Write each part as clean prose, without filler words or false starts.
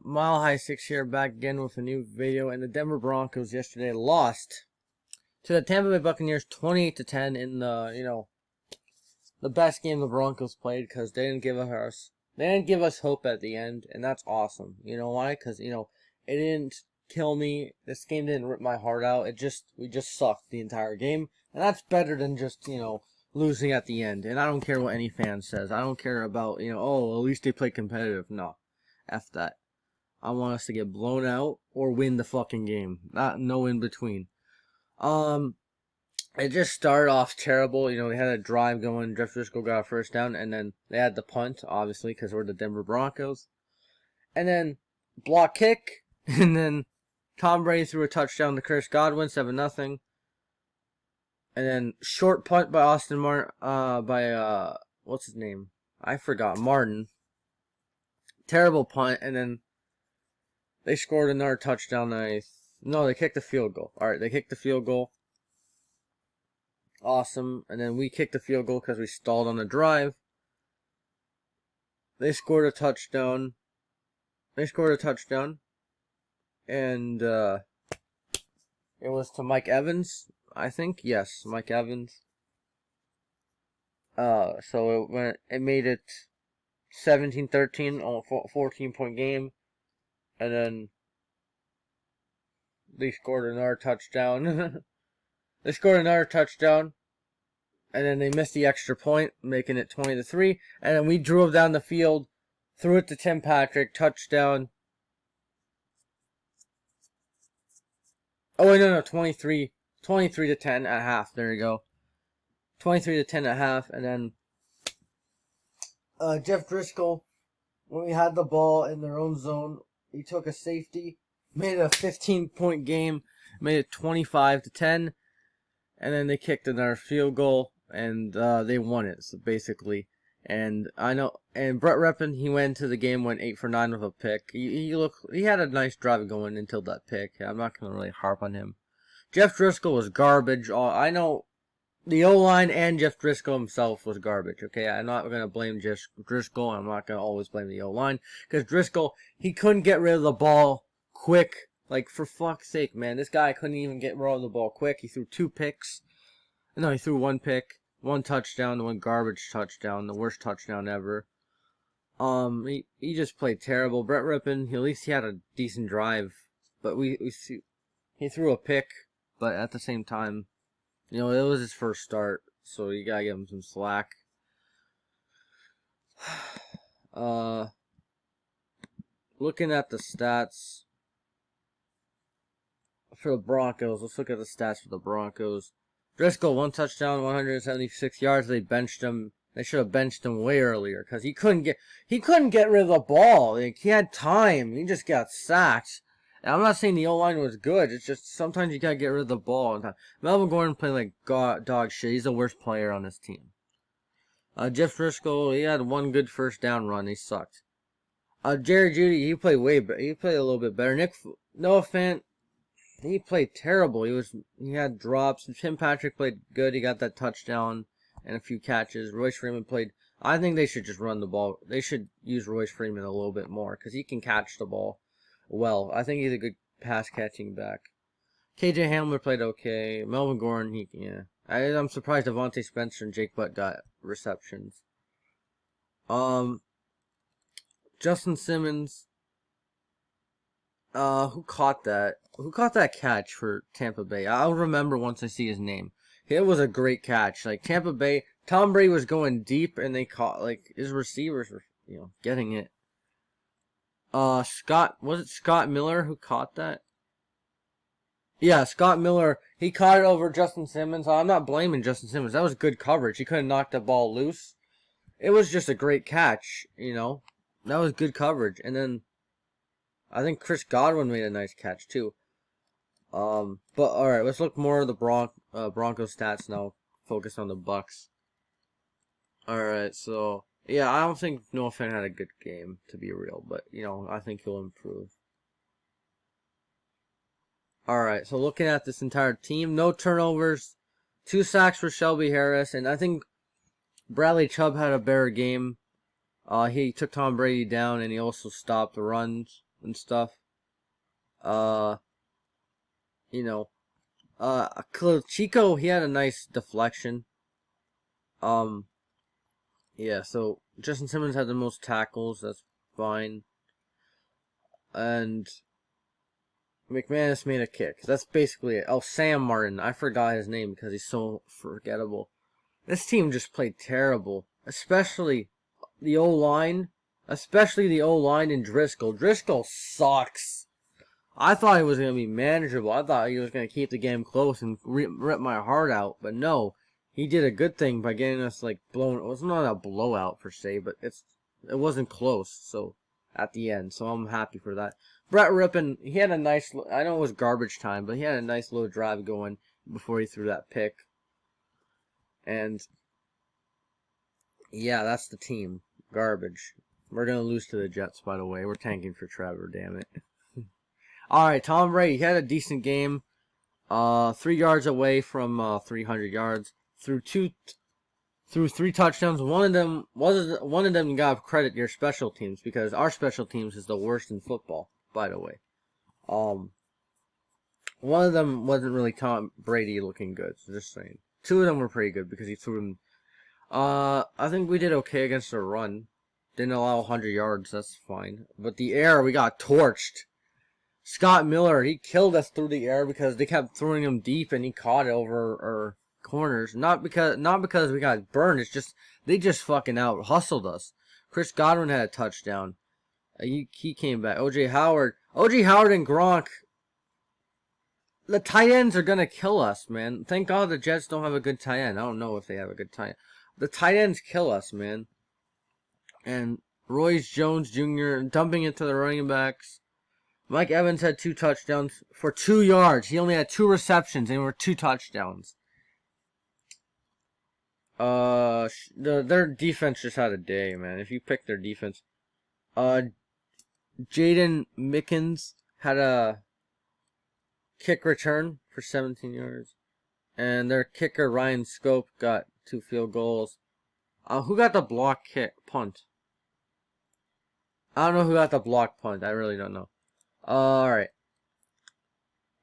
Mile High 6 here, back again with a new video. And the Denver Broncos yesterday lost to the Tampa Bay Buccaneers 28-10 in the best game the Broncos played, because they didn't give us hope at the end, and that's awesome. You know why? Because it didn't kill me. This game didn't rip my heart out. We just sucked the entire game, and that's better than just losing at the end. And I don't care what any fan says. I don't care about oh, at least they play competitive. No, F that. I want us to get blown out or win the fucking game. No in between. It just started off terrible. They had a drive going. Jeff Driscoll got a first down, and then they had the punt, obviously, because we're the Denver Broncos. And then block kick, and then Tom Brady threw a touchdown to Chris Godwin, 7-0. And then short punt by Austin Martin, what's his name? I forgot, Martin. Terrible punt, and then they scored another touchdown. No, they kicked the field goal. Alright, they kicked the field goal. Awesome. And then we kicked the field goal because we stalled on the drive. They scored a touchdown. And it was to Mike Evans, I think. Yes, Mike Evans. So it made it 17-13 on a 14-point game. And then they scored another touchdown. And then they missed the extra point, making it 20-3. And then we drove down the field, threw it to Tim Patrick, touchdown. Oh wait, no, 23-10 at half. There you go. 23-10 at half, and then Jeff Driscoll, when we had the ball in their own zone, he took a safety, made it a 15-point game, made it 25-10, and then they kicked another field goal, and they won it, so basically. And Brett Rippon, he went into the game, went 8 for 9 with a pick. He had a nice drive going until that pick. I'm not going to really harp on him. Jeff Driscoll was garbage. I know the O-line and Jeff Driscoll himself was garbage, okay? I'm not going to blame Jeff Driscoll. I'm not going to always blame the O-line. Because Driscoll, he couldn't get rid of the ball quick. Like, for fuck's sake, man. This guy couldn't even get rid of the ball quick. He threw 2 picks. No, he threw 1 pick. 1 touchdown, 1 garbage touchdown. The worst touchdown ever. He just played terrible. Brett Rippon, at least he had a decent drive. But he threw a pick. But at the same time, it was his first start, so you gotta give him some slack. Looking at the stats for the Broncos, let's look at the stats for the Broncos. Driscoll, 1 touchdown, 176 yards. They benched him. They should have benched him way earlier because he couldn't get rid of the ball. Like, he had time. He just got sacked. And I'm not saying the O-line was good. It's just sometimes you gotta get rid of the ball. Melvin Gordon played like dog shit. He's the worst player on this team. Jeff Driscoll, he had 1 good first down run. He sucked. Jerry Jeudy, he played way better. He played a little bit better. Noah Fant, he played terrible. He had drops. Tim Patrick played good. He got that touchdown and a few catches. Royce Freeman played. I think they should just run the ball. They should use Royce Freeman a little bit more because he can catch the ball well. I think he's a good pass catching back. KJ Hamler played okay. Melvin Gordon, I'm surprised Devontae Spencer and Jake Butt got receptions. Justin Simmons. Who caught that? Who caught that catch for Tampa Bay? I'll remember once I see his name. It was a great catch. Like, Tampa Bay, Tom Brady was going deep, and they caught, like, his receivers were, getting it. Was it Scott Miller who caught that? Yeah, Scott Miller, he caught it over Justin Simmons. I'm not blaming Justin Simmons. That was good coverage. He could have knocked the ball loose. It was just a great catch, That was good coverage. And then I think Chris Godwin made a nice catch too. But alright, let's look more of the Broncos stats now. Focus on the Bucs. Alright, so yeah, I don't think Noah Fant had a good game, to be real, but I think he'll improve. Alright, so looking at this entire team, no turnovers, 2 sacks for Shelby Harris, and I think Bradley Chubb had a better game. He took Tom Brady down, and he also stopped the runs. and stuff. You know, Chico, he had a nice deflection. Yeah, so Justin Simmons had the most tackles. That's fine. And McManus made a kick. That's basically it. Oh, Sam Martin. I forgot his name because he's so forgettable. This team just played terrible. Especially the O-line. Especially the O-line and Driscoll. Driscoll sucks. I thought he was going to be manageable. I thought he was going to keep the game close and rip my heart out. But no. He did a good thing by getting us, like, blown. It was not a blowout, per se, but it wasn't close, so, at the end. So I'm happy for that. Brett Rippon, he had a nice, I know it was garbage time, but he had a nice little drive going before he threw that pick. And, yeah, that's the team. Garbage. We're going to lose to the Jets, by the way. We're tanking for Trevor, damn it. Alright, Tom Brady, he had a decent game. 3 yards away from 300 yards. Threw 3 touchdowns. One of them got credit your special teams because our special teams is the worst in football, by the way. One of them wasn't really Tom Brady looking good, so just saying. 2 of them were pretty good because he threw them. I think we did okay against the run. Didn't allow 100 yards, that's fine. But the air, we got torched. Scott Miller, he killed us through the air because they kept throwing him deep and he caught it over our corners. Not because we got burned, it's just they just fucking out hustled us. Chris Godwin had a touchdown. He came back. OJ Howard and Gronk. The tight ends are gonna kill us, man. Thank God the Jets don't have a good tight end. I don't know if they have a good tight end. The tight ends kill us, man. And Royce Jones Jr. dumping it to the running backs. Mike Evans had 2 touchdowns for 2 yards. He only had 2 receptions and were 2 touchdowns. Their defense just had a day, man. If you pick their defense, Jaden Mickens had a kick return for 17 yards, and their kicker Ryan Scope got 2 field goals. Who got the block kick punt? I don't know who got the block punt. I really don't know. Alright.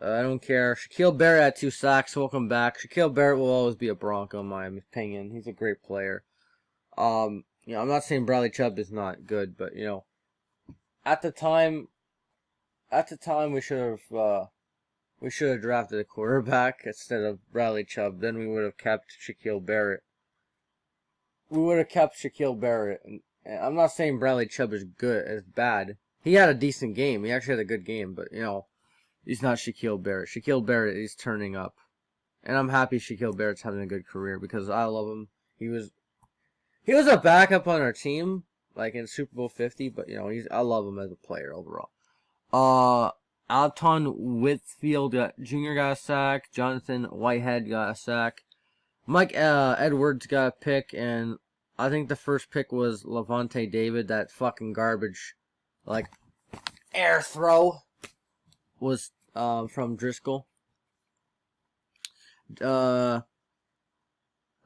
I don't care. Shaquille Barrett had 2 sacks. Welcome back. Shaquille Barrett will always be a Bronco, in my opinion. He's a great player. I'm not saying Bradley Chubb is not good, but, at the time we should have drafted a quarterback instead of Bradley Chubb. Then we would have kept Shaquille Barrett. And I'm not saying Bradley Chubb is bad. He had a decent game. He actually had a good game, but, he's not Shaquille Barrett. Shaquille Barrett is turning up. And I'm happy Shaquille Barrett's having a good career because I love him. He was a backup on our team, like in Super Bowl 50, but, I love him as a player overall. Alton Whitfield Jr. got a sack. Jonathan Whitehead got a sack. Mike Edwards got a pick, and I think the first pick was Levante David, that fucking garbage, air throw was from Driscoll. Vita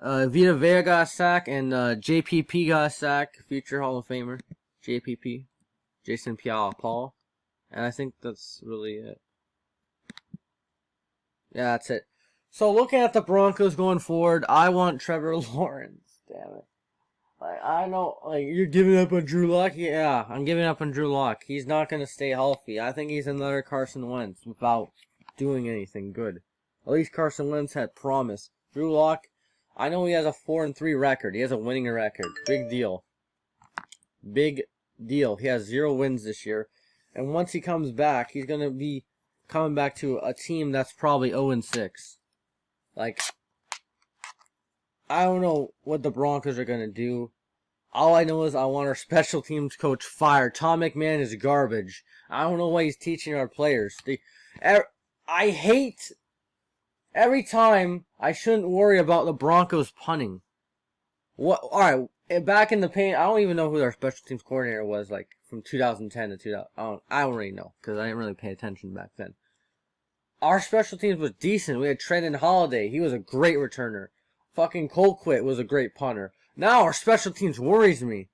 Vea got a sack, and JPP got a sack, future Hall of Famer, JPP, Jason Pierre-Paul, and I think that's really it. Yeah, that's it. So looking at the Broncos going forward, I want Trevor Lawrence. Damn it. I know, you're giving up on Drew Lock? Yeah, I'm giving up on Drew Lock. He's not going to stay healthy. I think he's another Carson Wentz without doing anything good. At least Carson Wentz had promise. Drew Lock, I know he has a 4-3 record. He has a winning record. Big deal. Big deal. He has 0 wins this year. And once he comes back, he's going to be coming back to a team that's probably 0-6. I don't know what the Broncos are going to do. All I know is I want our special teams coach fired. Tom McMahon is garbage. I don't know why he's teaching our players. I hate every time I shouldn't worry about the Broncos punting. Alright, back in the paint, I don't even know who our special teams coordinator was, from 2010 to 2000. I don't really know, because I didn't really pay attention back then. Our special teams was decent. We had Trenton Holiday. He was a great returner. Fucking Colquitt was a great punter. Now our special teams worries me.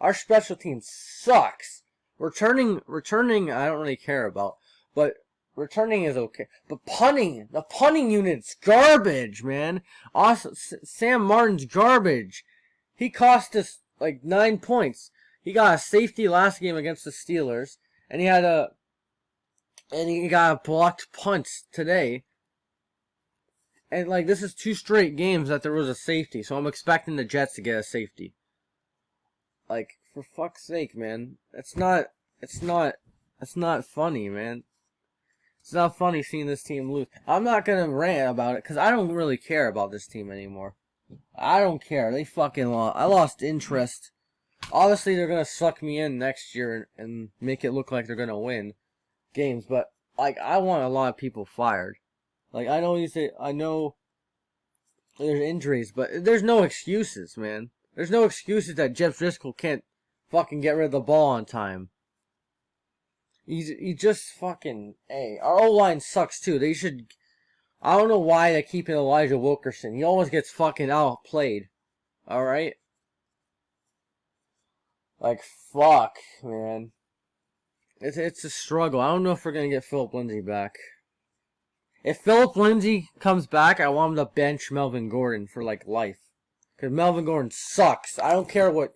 Our special team sucks. Returning, I don't really care about, but returning is okay. But punting, the punting unit's garbage, man. Also, Sam Martin's garbage. He cost us like 9 points. He got a safety last game against the Steelers, and he got a blocked punt today. And like this is 2 straight games that there was a safety, so I'm expecting the Jets to get a safety. Like, for fuck's sake, man. It's not funny, man. It's not funny seeing this team lose. I'm not gonna rant about it, because I don't really care about this team anymore. I don't care. They fucking lost. I lost interest. Obviously, they're gonna suck me in next year and make it look like they're gonna win games, but, like, I want a lot of people fired. Like, I know there's injuries, but there's no excuses, man. There's no excuses that Jeff Driscoll can't fucking get rid of the ball on time. He just fucking... Hey, our O-line sucks too. They should... I don't know why they're keeping Elijah Wilkerson. He always gets fucking outplayed. Alright? Like, fuck, man. It's a struggle. I don't know if we're gonna get Philip Lindsay back. If Philip Lindsay comes back, I want him to bench Melvin Gordon for, like, life. Because Melvin Gordon sucks. I don't care what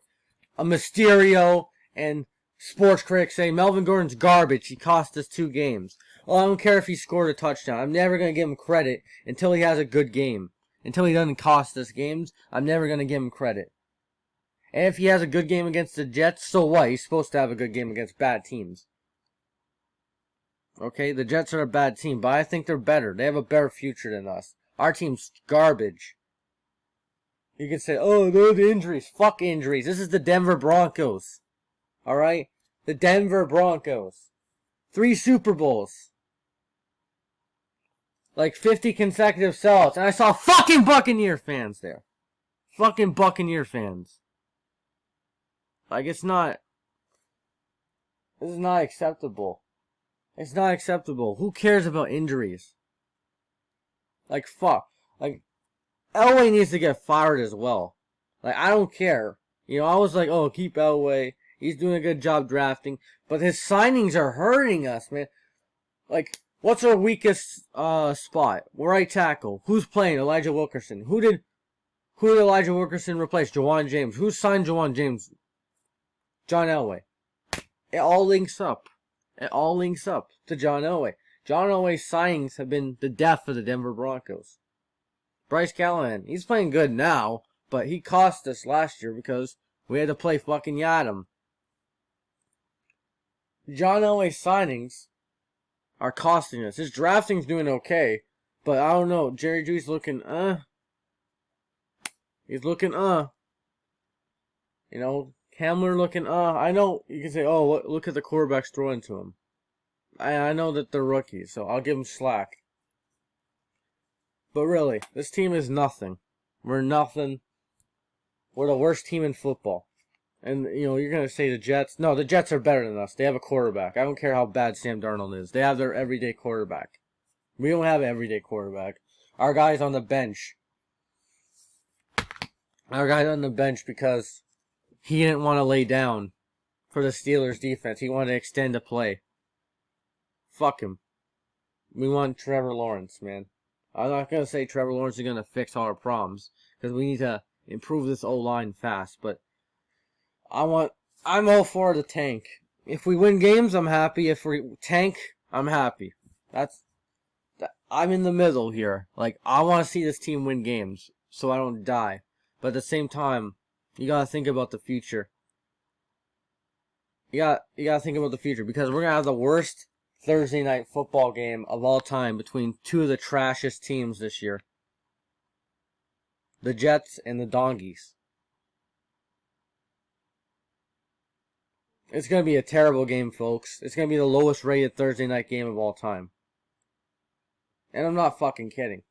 a Mysterio and sports critics say. Melvin Gordon's garbage. He cost us 2 games. Well, I don't care if he scored a touchdown. I'm never going to give him credit until he has a good game. Until he doesn't cost us games, I'm never going to give him credit. And if he has a good game against the Jets, so what? He's supposed to have a good game against bad teams. Okay, the Jets are a bad team, but I think they're better. They have a better future than us. Our team's garbage. You can say, oh, they're the injuries. Fuck injuries. This is the Denver Broncos. Alright? The Denver Broncos. 3 Super Bowls. Like 50 consecutive sellouts. And I saw fucking Buccaneer fans there. Fucking Buccaneer fans. Like, this is not acceptable. It's not acceptable. Who cares about injuries? Like, fuck. Like, Elway needs to get fired as well. Like, I don't care. You know, I was like, oh, keep Elway. He's doing a good job drafting. But his signings are hurting us, man. Like, what's our weakest spot? Right tackle. Who's playing? Elijah Wilkerson. Who did Elijah Wilkerson replace? Jawan James. Who signed Jawan James? John Elway. It all links up. It all links up to John Elway. John Elway's signings have been the death of the Denver Broncos. Bryce Callahan, he's playing good now, but he cost us last year because we had to play fucking Yadam. John Elway's signings are costing us. His drafting's doing okay, but I don't know. Jerry Judy's looking, He's looking, You know, Hamler looking, I know you can say, oh, look at the quarterbacks throwing to him. I know that they're rookies, so I'll give them slack. But really, this team is nothing. We're nothing. We're the worst team in football. And, you know, you're going to say the Jets. No, the Jets are better than us. They have a quarterback. I don't care how bad Sam Darnold is. They have their everyday quarterback. We don't have an everyday quarterback. Our guy's on the bench. Our guy's on the bench because he didn't want to lay down for the Steelers defense. He wanted to extend the play. Fuck him. We want Trevor Lawrence, man. I'm not going to say Trevor Lawrence is going to fix all our problems, because we need to improve this O-line fast, but I'm all for the tank. If we win games, I'm happy. If we tank, I'm happy. I'm in the middle here. Like, I want to see this team win games, so I don't die. But at the same time, you got to think about the future. You got to think about the future, because we're going to have the worst Thursday night football game of all time between 2 of the trashiest teams this year. The Jets and the Donkeys. It's going to be a terrible game, folks. It's going to be the lowest rated Thursday night game of all time. And I'm not fucking kidding.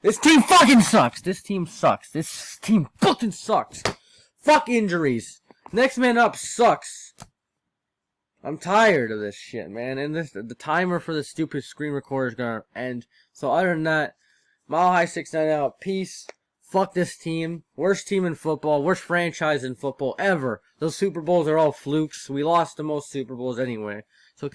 This team fucking sucks. This team sucks. This team fucking sucks. Fuck injuries. Next man up sucks. I'm tired of this shit, man. And the timer for the stupid screen recorder is gonna end. So other than that, Mile High 690 out. Peace. Fuck this team. Worst team in football. Worst franchise in football ever. Those Super Bowls are all flukes. We lost the most Super Bowls anyway. So